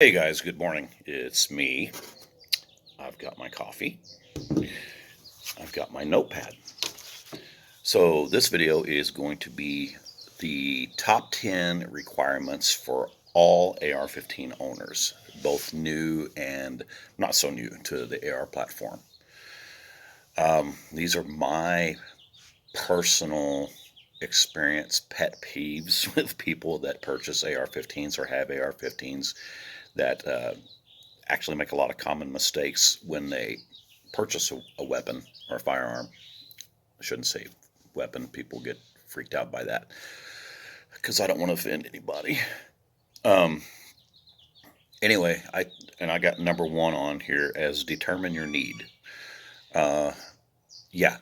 Hey guys, good morning. It's me. I've got my coffee. I've got my notepad. So this video is going to be the top 10 requirements for all AR-15 owners, both new and not so new to the AR platform. These are my personal experience pet peeves with people that purchase AR-15s or have AR-15s that actually make a lot of common mistakes when they purchase a weapon or a firearm. I shouldn't say weapon. People get freaked out by that because I don't want to offend anybody. Anyway, I got number one on here as determine your need. Yeah,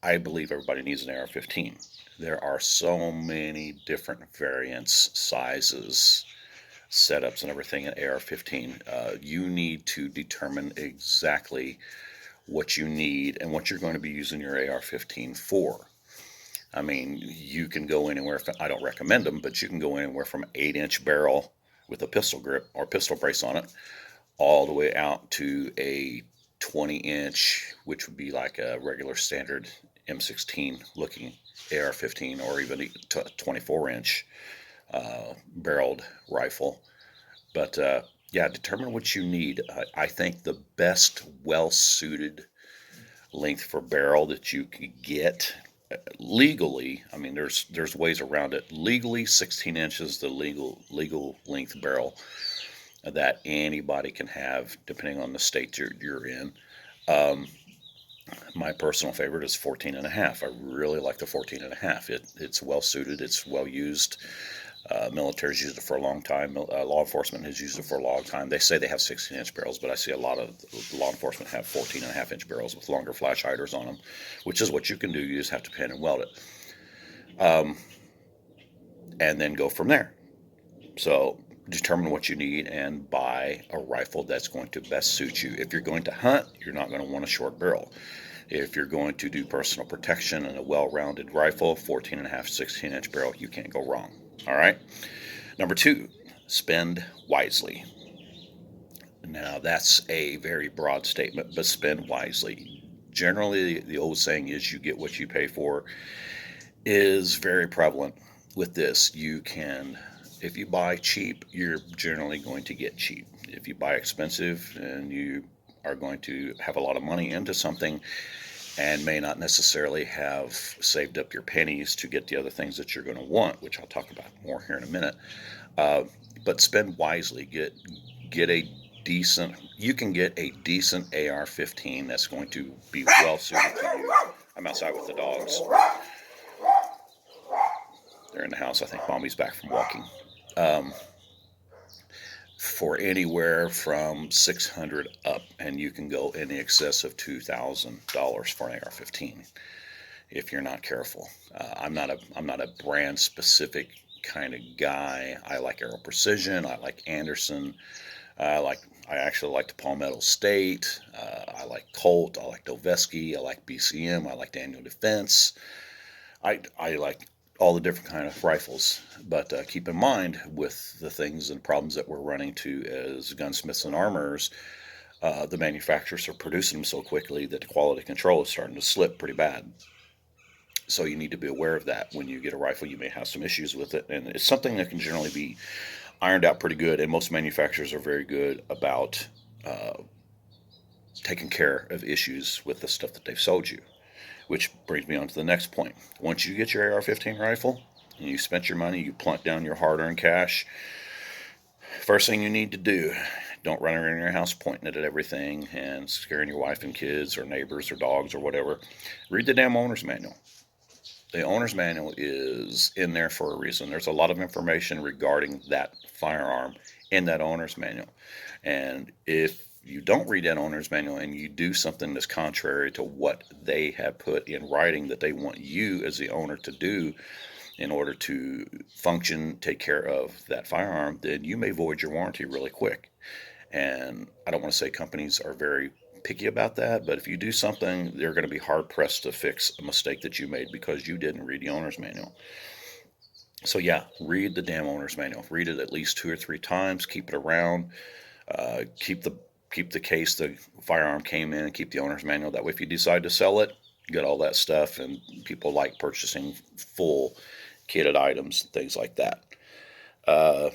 I believe everybody needs an AR-15. There are so many different variants, sizes, setups, and everything in AR-15. You need to determine exactly what you need and what you're going to be using your AR-15 for. I mean, you can go anywhere. I don't recommend them, but you can go anywhere from an 8-inch barrel with a pistol grip or pistol brace on it, all the way out to a 20-inch, which would be like a regular standard M16 looking AR-15, or even a 24-inch barreled rifle. But yeah, determine what you need. I think the best well-suited length for barrel that you could get legally, I mean, there's ways around it. Legally, 16 inches, the legal length barrel that anybody can have, depending on the state you're in. My personal favorite is 14 and a half. I really like the 14 and a half. It's well suited. It's well used. Military's used it for a long time. Law enforcement has used it for a long time. They say they have 16-inch barrels, but I see a lot of law enforcement have 14.5-inch barrels with longer flash hiders on them, which is what you can do. You just have to pin and weld it, and then go from there. So determine what you need and buy a rifle that's going to best suit you. If you're going to hunt, you're not going to want a short barrel. If you're going to do personal protection and a well-rounded rifle, 14 and a half, 16-inch barrel, you can't go wrong. All right. Number two, spend wisely. Now, that's a very broad statement, but spend wisely. Generally, the old saying is you get what you pay for is very prevalent with this. You can, if you buy cheap, you're generally going to get cheap. If you buy expensive, and you are going to have a lot of money into something and may not necessarily have saved up your pennies to get the other things that you're going to want, which I'll talk about more here in a minute. But spend wisely. Get a decent, you can get a decent AR-15 that's going to be well suited to you. I'm outside with the dogs. They're in the house. I think Mommy's back from walking. For anywhere from $600 up, and you can go in excess of $2,000 for an AR-15 if you're not careful. I'm not a brand specific kind of guy. I like Aero Precision. I like Anderson. I actually like the Palmetto State. I like Colt. I like Doveski. I like BCM. I like Daniel Defense. I like all the different kind of rifles, but keep in mind, with the things and problems that we're running to as gunsmiths and armorers, the manufacturers are producing them so quickly that the quality control is starting to slip pretty bad. So you need to be aware of that. When you get a rifle, you may have some issues with it, and it's something that can generally be ironed out pretty good, and most manufacturers are very good about taking care of issues with the stuff that they've sold you. Which brings me on to the next point. Once you get your AR-15 rifle and you spent your money, you plunk down your hard-earned cash, first thing you need to do, don't run around your house pointing it at everything and scaring your wife and kids or neighbors or dogs or whatever. Read the damn owner's manual. The owner's manual is in there for a reason. There's a lot of information regarding that firearm in that owner's manual. And if you don't read that owner's manual and you do something that's contrary to what they have put in writing that they want you as the owner to do in order to function, take care of that firearm, then you may void your warranty really quick. And I don't want to say companies are very picky about that, but if you do something, they're going to be hard pressed to fix a mistake that you made because you didn't read the owner's manual. So yeah, read the damn owner's manual. Read it at least 2 or 3 times. Keep it around. Keep the case the firearm came in, and keep the owner's manual. That way, if you decide to sell it, you get all that stuff. And people like purchasing full kitted items, things like that. Uh,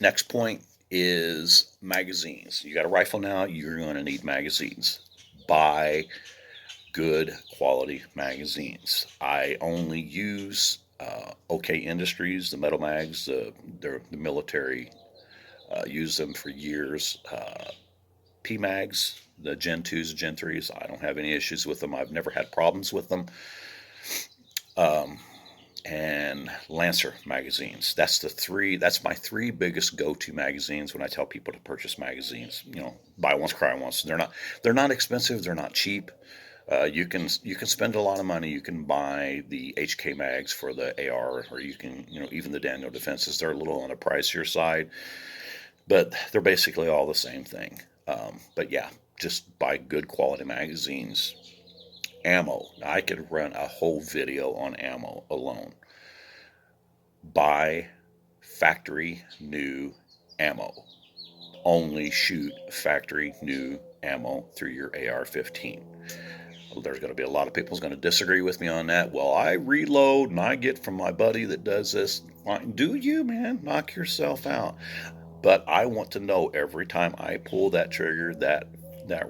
Next point is magazines. You got a rifle now, you're going to need magazines. Buy good quality magazines. I only use OK Industries, the metal mags. The military used them for years. PMags, the Gen 2s, Gen 3s, I don't have any issues with them. I've never had problems with them. Um, and Lancer magazines. That's my three biggest go-to magazines when I tell people to purchase magazines. Buy once, cry once. They're not expensive. They're not cheap. You can spend a lot of money. You can buy the HK mags for the AR, or you can, even the Daniel Defenses. They're a little on the pricier side, but they're basically all the same thing. But yeah, just buy good quality magazines. Ammo. I could run a whole video on ammo alone. Buy factory new ammo. Only shoot factory new ammo through your AR-15. There's going to be a lot of people who's going to disagree with me on that. Well, I reload and I get from my buddy that does this. Fine. Do you, man? Knock yourself out. But I want to know every time I pull that trigger that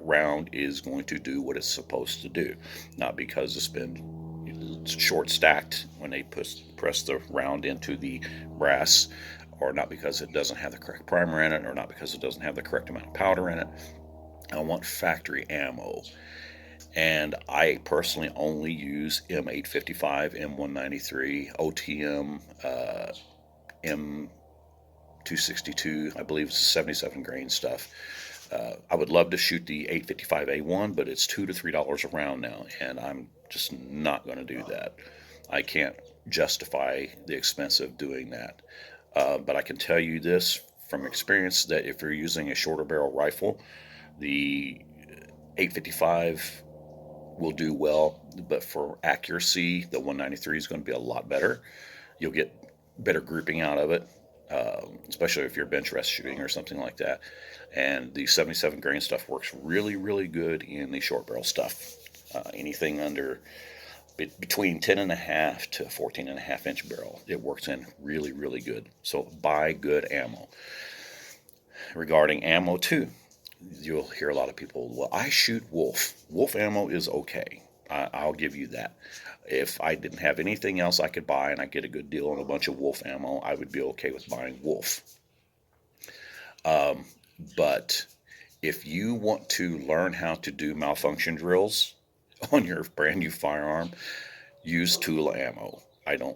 round is going to do what it's supposed to do. Not because it's been short stacked when they press the round into the brass, or not because it doesn't have the correct primer in it, or not because it doesn't have the correct amount of powder in it. I want factory ammo. And I personally only use M855, M193, OTM, M262, I believe it's 77 grain stuff. I would love to shoot the 855A1, but it's $2 to $3 a round now, and I'm just not going to do that. I can't justify the expense of doing that. But I can tell you this from experience, that if you're using a shorter barrel rifle, the 855 will do well, but for accuracy, the 193 is going to be a lot better. You'll get better grouping out of it, especially if you're bench rest shooting or something like that. And the 77 grain stuff works really, really good in the short barrel stuff. Anything under between 10.5 to 14.5 inch barrel, it works in really, really good. So buy good ammo. Regarding ammo too, you'll hear a lot of people, well, I shoot Wolf. Wolf ammo is okay. I'll give you that. If I didn't have anything else I could buy and I get a good deal on a bunch of Wolf ammo, I would be okay with buying Wolf. But if you want to learn how to do malfunction drills on your brand new firearm, use Tula ammo.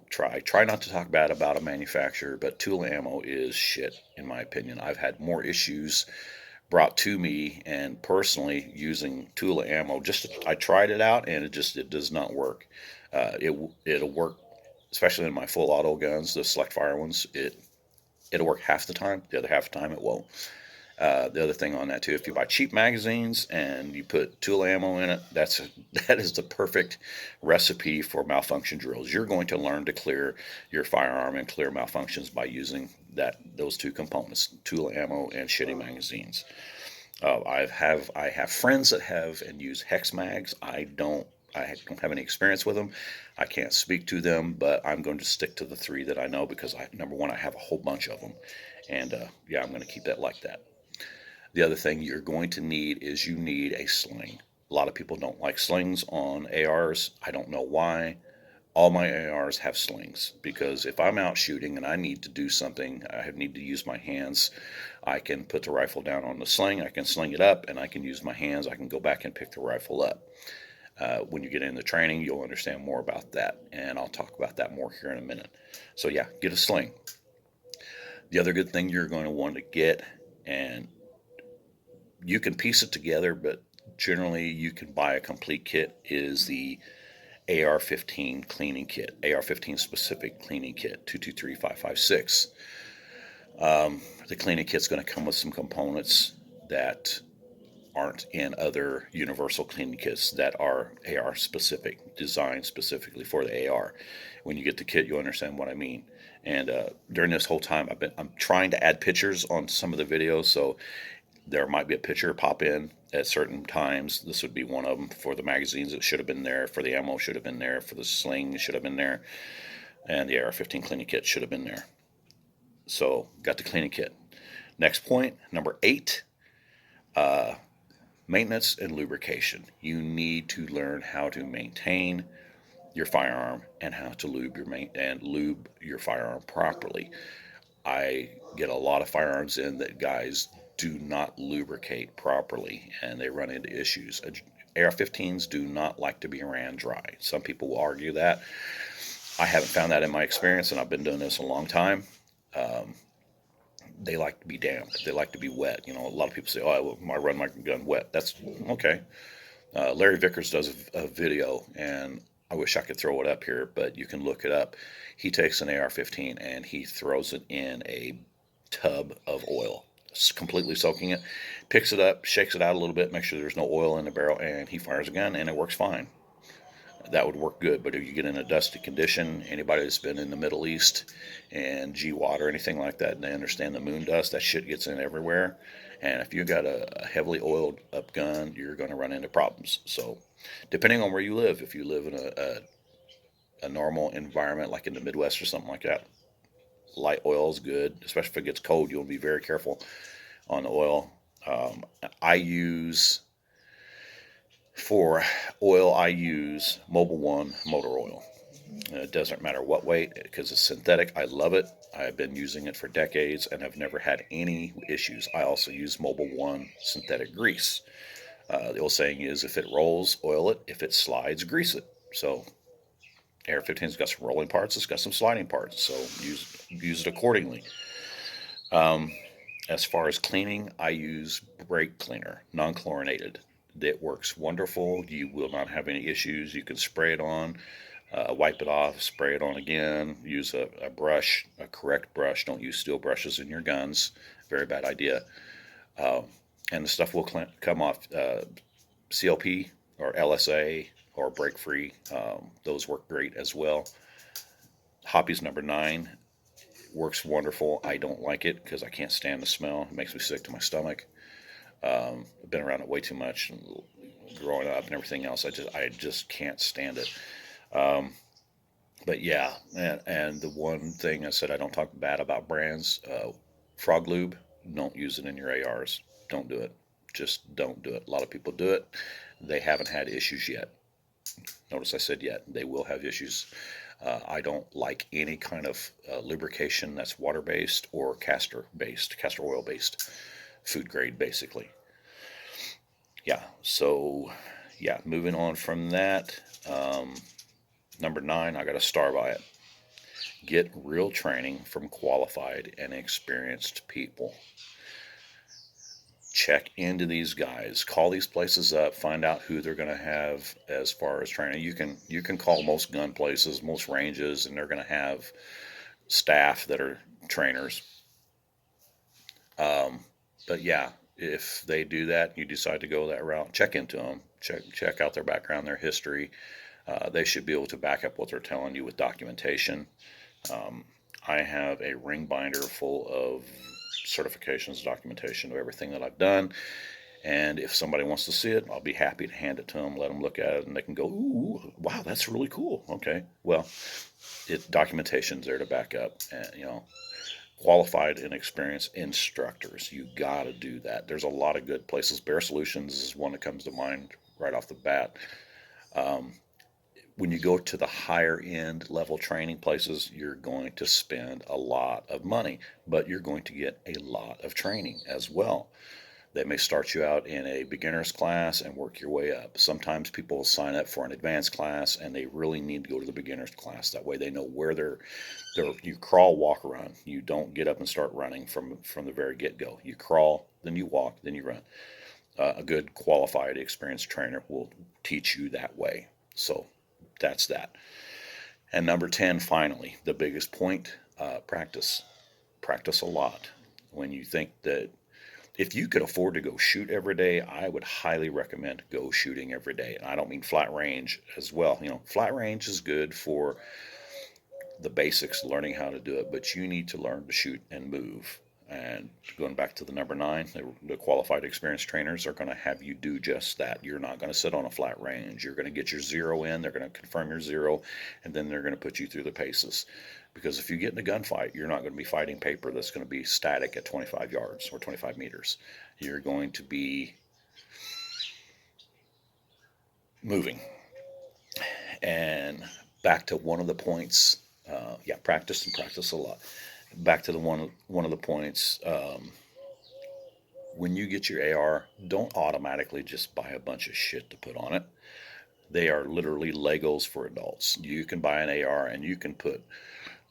Try not to talk bad about a manufacturer, but Tula ammo is shit, in my opinion. I've had more issues brought to me, and personally using Tula ammo, I tried it out and it does not work. It'll work, especially in my full auto guns, the select fire ones. It'll work half the time. The other half the time it won't. The other thing on that too, if you buy cheap magazines and you put Tula ammo in it, that is the perfect recipe for malfunction drills. You're going to learn to clear your firearm and clear malfunctions by using those two components, Tula ammo and shitty magazines. I have friends that have and use hex mags. I don't have any experience with them. I can't speak to them, but I'm going to stick to the three that I know, because number one, I have a whole bunch of them, and I'm going to keep that like that. The other thing you're going to need is you need a sling. A lot of people don't like slings on ARs. I don't know why. All my ARs have slings, because if I'm out shooting and I need to do something, I need to use my hands, I can put the rifle down on the sling, I can sling it up, and I can use my hands. I can go back and pick the rifle up. When you get into training, you'll understand more about that, and I'll talk about that more here in a minute. So yeah, get a sling. The other good thing you're going to want to get, and you can piece it together, but generally you can buy a complete kit, is the AR-15 cleaning kit, AR-15 specific cleaning kit, 223556. The cleaning kit's going to come with some components that aren't in other universal cleaning kits that are AR specific, designed specifically for the AR. When you get the kit, you'll understand what I mean. And during this whole time, I'm trying to add pictures on some of the videos, so there might be a picture pop in at certain times. This would be one of them. For the magazines, it should have been there. For the ammo, should have been there. For the sling, it should have been there. And the AR-15 cleaning kit should have been there. So got the cleaning kit. Next point, number 8, maintenance and lubrication. You need to learn how to maintain your firearm and how to lube your firearm properly. I get a lot of firearms in that guys do not lubricate properly, and they run into issues. AR-15s do not like to be ran dry. Some people will argue that. I haven't found that in my experience, and I've been doing this a long time. They like to be damp. They like to be wet. A lot of people say, "Oh, I run my gun wet." That's okay. Larry Vickers does a video, and I wish I could throw it up here, but you can look it up. He takes an AR-15 and he throws it in a tub of oil, completely soaking it, picks it up, shakes it out a little bit, makes sure there's no oil in the barrel, and he fires a gun, and it works fine. That would work good. But if you get in a dusty condition, anybody that's been in the Middle East and GWAT or anything like that, they understand the moon dust. That shit gets in everywhere. And if you got a heavily oiled up gun, you're going to run into problems. So depending on where you live, if you live in a normal environment like in the Midwest or something like that, light oil is good, especially if it gets cold. You'll be very careful on the oil. I use For oil, I use Mobil 1 motor oil. It doesn't matter what weight because it's synthetic. I love it. I've been using it for decades and I've never had any issues. I also use Mobil 1 synthetic grease. The old saying is, if it rolls, oil it. If it slides, grease it. So AR-15's got some rolling parts. It's got some sliding parts. So use it accordingly. As far as cleaning, I use brake cleaner, non-chlorinated. That works wonderful. You will not have any issues. You can spray it on, wipe it off, spray it on again. Use a brush, a correct brush. Don't use steel brushes in your guns. Very bad idea. And the stuff will come off CLP or LSA or break free. Those work great as well. Hoppy's number 9 works wonderful. I don't like it because I can't stand the smell. It makes me sick to my stomach. I've been around it way too much, growing up and everything else. I just can't stand it. But yeah, and the one thing I said, I don't talk bad about brands. Frog Lube, don't use it in your ARs. Don't do it. Just don't do it. A lot of people do it. They haven't had issues yet. Notice I said yet. They will have issues. I don't like any kind of lubrication that's water-based or castor oil-based. Food grade, basically. Yeah, so yeah, moving on from that. Number 9, I got a star by it. Get real training from qualified and experienced people. Check into these guys. Call these places up. Find out who they're going to have as far as training. You can call most gun places, most ranges, and they're going to have staff that are trainers. But yeah, if they do that, you decide to go that route, check into them, check out their background, their history. They should be able to back up what they're telling you with documentation. I have a ring binder full of certifications, documentation of everything that I've done. And if somebody wants to see it, I'll be happy to hand it to them, let them look at it, and they can go, "Ooh, wow, that's really cool." Okay, well, documentation's there to back up, and qualified and experienced instructors. You got to do that. There's a lot of good places. Bear Solutions is one that comes to mind right off the bat. When you go to the higher end level training places, you're going to spend a lot of money, but you're going to get a lot of training as well. They may start you out in a beginner's class and work your way up. Sometimes people will sign up for an advanced class and they really need to go to the beginner's class. That way they know where you crawl, walk, run. You don't get up and start running from the very get-go. You crawl, then you walk, then you run. A good qualified, experienced trainer will teach you that way. So that's that. And number 10, finally, the biggest point, practice. Practice a lot. When you think that if you could afford to go shoot every day, I would highly recommend go shooting every day. And I don't mean flat range as well. Flat range is good for the basics, learning how to do it, but you need to learn to shoot and move. And going back to the number 9, the qualified experienced trainers are going to have you do just that. You're not going to sit on a flat range. You're going to get your zero in. They're going to confirm your zero, and then they're going to put you through the paces. Because if you get in a gunfight, you're not going to be fighting paper that's going to be static at 25 yards or 25 meters. You're going to be moving. And back to one of the points, practice and practice a lot. Back to the one of the points, when you get your AR, don't automatically just buy a bunch of shit to put on it. They are literally Legos for adults. You can buy an AR and you can put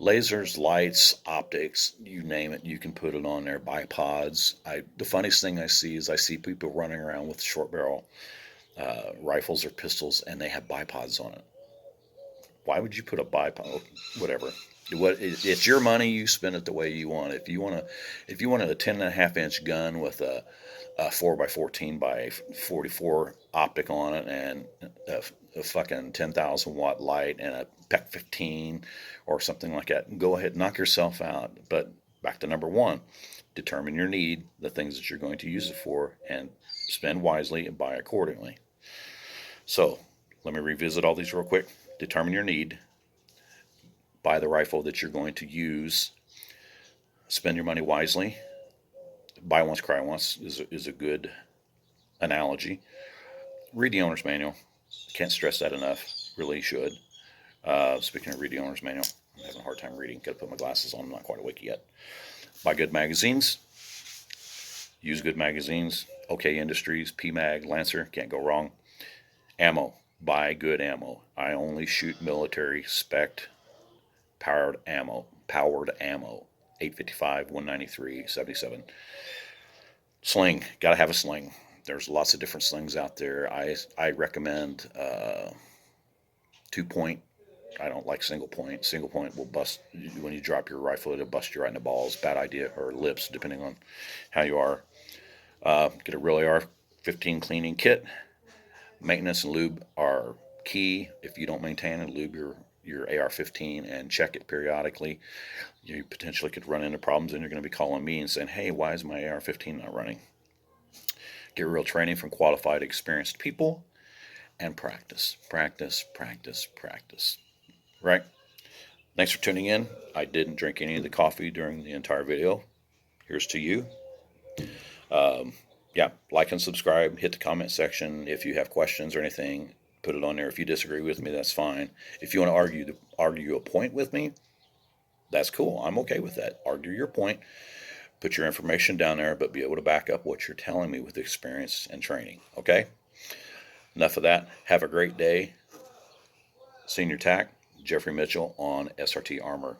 lasers, lights, optics, you name it, you can put it on there. Bipods. The funniest thing I see people running around with short barrel rifles or pistols, and they have bipods on it. Why would you put a bipod? Whatever. It's your money. You spend it the way you want. If you wanted a 10.5-inch gun with a 4x14 by 44 optic on it and a fucking 10,000 watt light and a PEC 15 or something like that, go ahead, knock yourself out. But back to number 1, determine your need, the things that you're going to use it for, and spend wisely and buy accordingly. So let me revisit all these real quick. Determine your need, buy the rifle that you're going to use, spend your money wisely. Buy once, cry once is a good analogy. Read the owner's manual. Can't stress that enough. Really should. Speaking of read the owner's manual, I'm having a hard time reading. Got to put my glasses on. I'm not quite awake yet. Buy good magazines. Use good magazines. OK Industries, PMag, Lancer, can't go wrong. Ammo. Buy good ammo. I only shoot military spec powered ammo. 855, 193, 77. Sling. Got to have a sling. There's lots of different slings out there. I recommend 2-point. I don't like single point. Single point will bust when you drop your rifle. It'll bust you right in the balls. Bad idea, or lips, depending on how you are. Get a real AR-15 cleaning kit. Maintenance and lube are key. If you don't maintain and lube your AR-15 and check it periodically, you potentially could run into problems, and you're going to be calling me and saying, hey, why is my AR-15 not running? Get real training from qualified, experienced people, and practice. Right? Thanks for tuning in. I didn't drink any of the coffee during the entire video. Here's to you. Like and subscribe. Hit the comment section if you have questions or anything. Put it on there. If you disagree with me, that's fine. If you want to argue a point with me, that's cool. I'm okay with that. Argue your point. Put your information down there, but be able to back up what you're telling me with experience and training. Okay? Enough of that. Have a great day. SeniorTac, Jeffrey Mitchell on SRT Armor.